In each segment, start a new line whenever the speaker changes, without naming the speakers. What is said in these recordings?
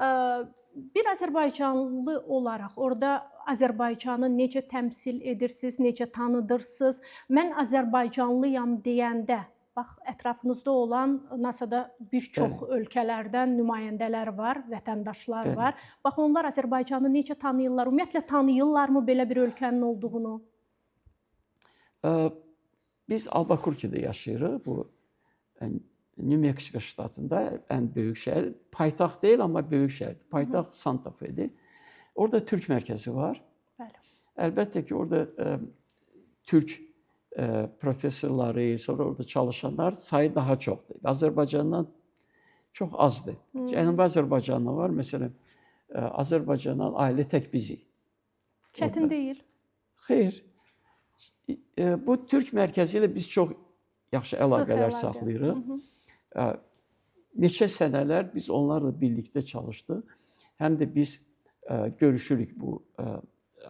Bir Azərbaycanlı olaraq orada Azərbaycanı necə təmsil edirsiniz, necə tanıdırsınız? Mən Azərbaycanlıyam deyəndə, bax ətrafınızda olan NASA-da bir çox
Bəli,
ölkələrdən nümayəndələr var, vətəndaşlar
bəli.
var. Bax onlar Azərbaycanı necə tanıyırlar? Ümumiyyətlə tanıyırlarmı belə bir ölkənin olduğunu?
Eee, Biz Albuquerque'də yaşayırıq. Bu New Mexico ştatında ən böyük şəhər. Paytaxt deyil, amma böyük şəhərdir. Paytaxt Santa Fe'dir. Orada Türk mərkəzi var.
Bəli.
Əlbəttə ki, orada Türk professorları, sonra orada çalışanlar sayı daha çoxdur. Azərbaycandan çox azdır. Cənubi Azərbaycandan var. Məsələn, Azərbaycandan ailə tək bizik.
Çətin deyil.
Xeyr. Bu Türk mərkəzi ilə biz çox yaxşı
Sıx
əlaqələr
əlaqə.
saxlayırıq. Neçə sənələr biz onlarla birlikdə çalışdıq. Həm də biz görüşürük bu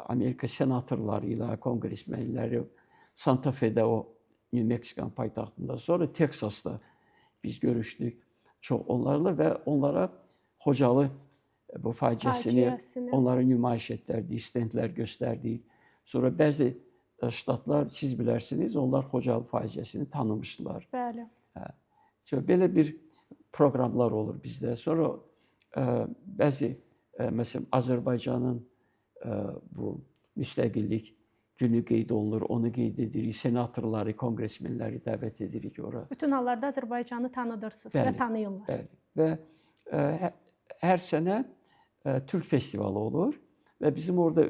Amerika senatorları ilə, konqresmenləri Santa Fe'də o New Mexico paytaxtında, sonra Teksasda biz görüşdük çox onlarla və onlara Xocalı bu faciəsini onlara nümayiş etdirdik, stendlər göstərdik. Sonra bəzi ştatlar, siz bilərsiniz, onlar Xocalı faciəsini tanımışdılar.
Bəli.
Belə bir proqramlar olur bizdə. Sonra bəzi məsələn Azərbaycanın bu müstəqillik günü qeyd olunur, onu qeyd edirik. Senatorları, konqresmenləri dəvət edirik ora.
Bütün hallarda Azərbaycanı tanıdırsınız və tanıyırlar.
Bəli. Və hər sənə Türk festivalı olur və bizim orada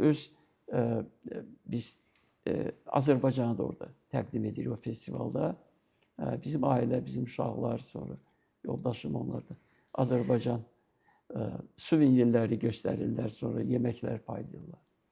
biz Azərbaycanı da orada təqdim edirik o festivalda. Bizim ailə, bizim uşaqlar, sonra yoldaşım onlar da Azərbaycan suvenirləri göstərirlər, sonra yeməklər paylayırlar.